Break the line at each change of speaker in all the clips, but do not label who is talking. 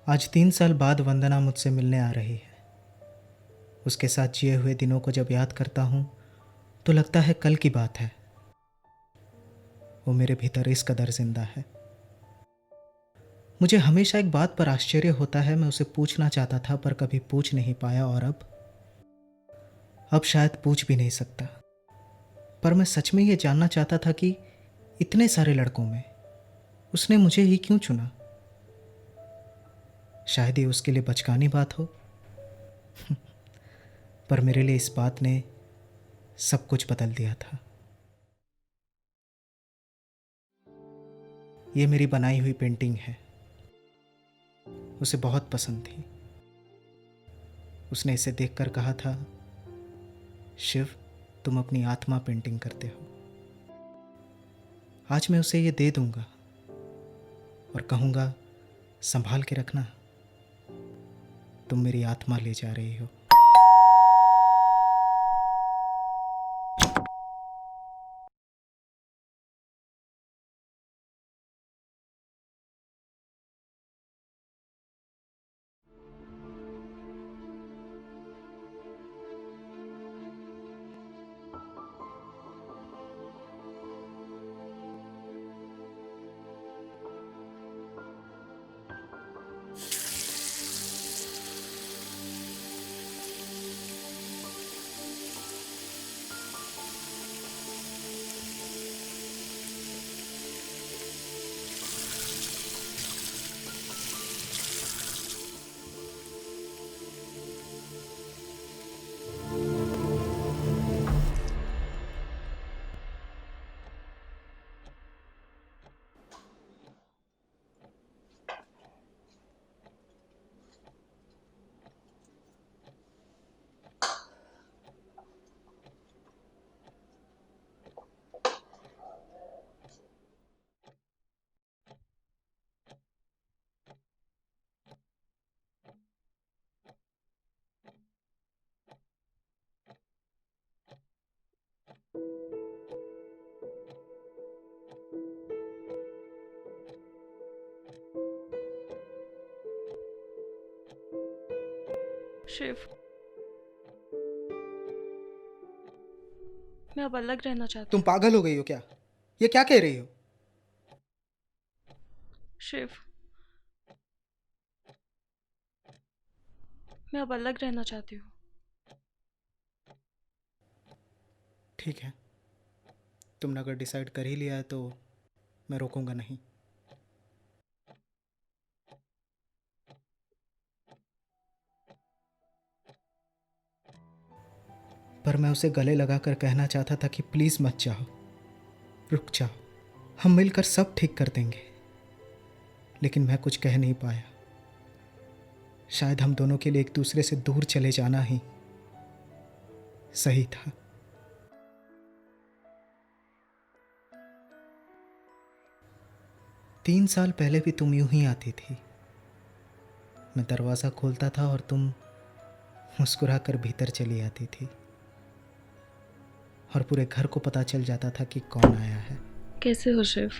आज 3 साल बाद वंदना मुझसे मिलने आ रही है। उसके साथ जिए हुए दिनों को जब याद करता हूँ तो लगता है कल की बात है। वो मेरे भीतर इस कदर जिंदा है। मुझे हमेशा एक बात पर आश्चर्य होता है, मैं उसे पूछना चाहता था पर कभी पूछ नहीं पाया, और अब शायद पूछ भी नहीं सकता। पर मैं सच में ये जानना चाहता था कि इतने सारे लड़कों में उसने मुझे ही क्यों चुना। शायद ये उसके लिए बचकानी बात हो, पर मेरे लिए इस बात ने सब कुछ बदल दिया था। ये मेरी बनाई हुई पेंटिंग है। उसे बहुत पसंद थी। उसने इसे देखकर कहा था, शिव, तुम अपनी आत्मा पेंटिंग करते हो। आज मैं उसे ये दे दूंगा और कहूंगा, संभाल के रखना, तुम मेरी आत्मा ले जा रही हो।
शिव, मैं अब अलग रहना चाहती
तुम
हूँ।
पागल हो गई हो क्या? ये क्या कह रही हो?
शिव, मैं अब अलग रहना चाहती हूँ।
ठीक है, तुमने अगर डिसाइड कर ही लिया है तो मैं रोकूंगा नहीं। पर मैं उसे गले लगाकर कहना चाहता था कि प्लीज मत जाओ, रुक जाओ, हम मिलकर सब ठीक कर देंगे। लेकिन मैं कुछ कह नहीं पाया। शायद हम दोनों के लिए एक दूसरे से दूर चले जाना ही सही था। 3 साल पहले भी तुम यूं ही आती थी। मैं दरवाज़ा खोलता था और तुम मुस्कुराकर भीतर चली आती थी, और पूरे घर को पता चल जाता था कि कौन आया है।
कैसे हो शिव?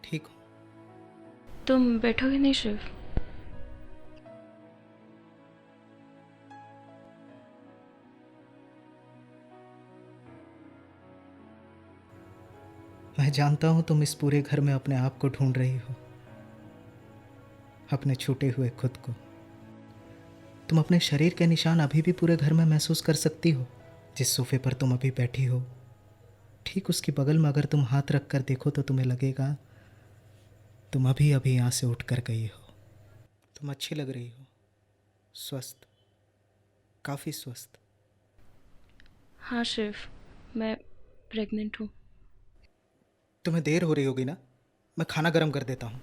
ठीक हो?
तुम बैठोगे नहीं शिव?
मैं जानता हूं तुम इस पूरे घर में अपने आप को ढूंढ रही हो, अपने छूटे हुए खुद को। तुम अपने शरीर के निशान अभी भी पूरे घर में महसूस कर सकती हो। जिस सोफे पर तुम अभी बैठी हो, ठीक उसके बगल में अगर तुम हाथ रख कर देखो तो तुम्हें लगेगा तुम अभी अभी यहाँ से उठ कर गई हो। तुम अच्छी लग रही हो, स्वस्थ, काफ़ी स्वस्थ।
हाँ शिव, मैं प्रेग्नेंट हूँ।
तुम्हें देर हो रही होगी ना, मैं खाना गर्म कर देता हूँ।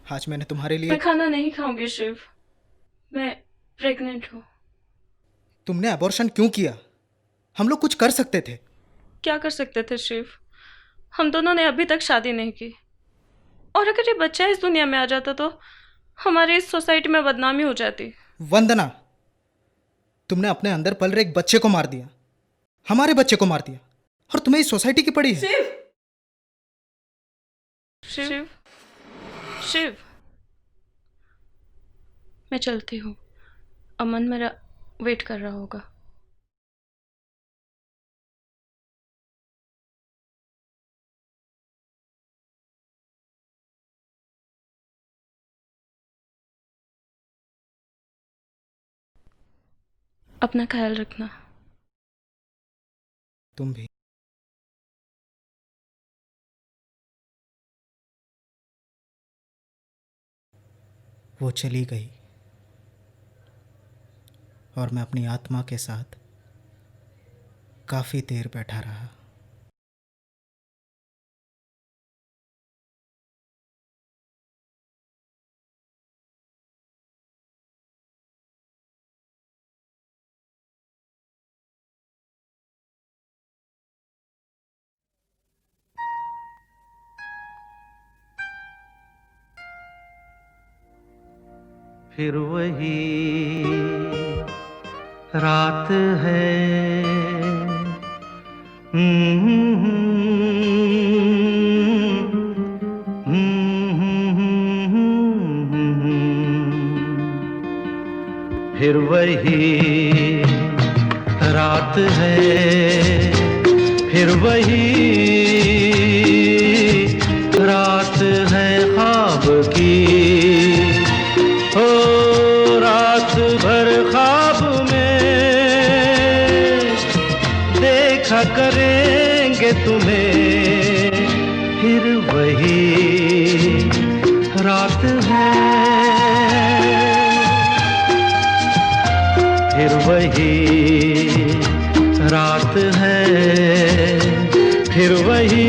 आज मैंने तुम्हारे
मैं
लिए।
खाना नहीं खाऊंगी शिव, मैं प्रेग्नेंट हूँ।
तुमने अबॉर्शन क्यों किया? हम लोग कुछ कर सकते थे।
क्या कर सकते थे शिव? हम दोनों ने अभी तक शादी नहीं की, और अगर ये बच्चा इस दुनिया में आ जाता तो हमारी इस सोसाइटी में बदनामी हो जाती।
वंदना, तुमने अपने अंदर पल रहे एक बच्चे को मार दिया, हमारे बच्चे को मार दिया, और तुम्हें इस सोसाइटी की पड़ी है।
शिव, शिव, शिव, मैं चलती हूँ। अमन मेरा वेट कर रहा होगा। अपना ख्याल रखना।
तुम भी। वो चली गई और मैं अपनी आत्मा के साथ काफ़ी देर बैठा रहा।
फिर वही रात है। फिर वही रात है, फिर वही रात है ख्वाब की। ओ रात भर ख्वाब में देखा करेंगे तुम्हें। फिर वही रात है, फिर वही रात है, फिर वही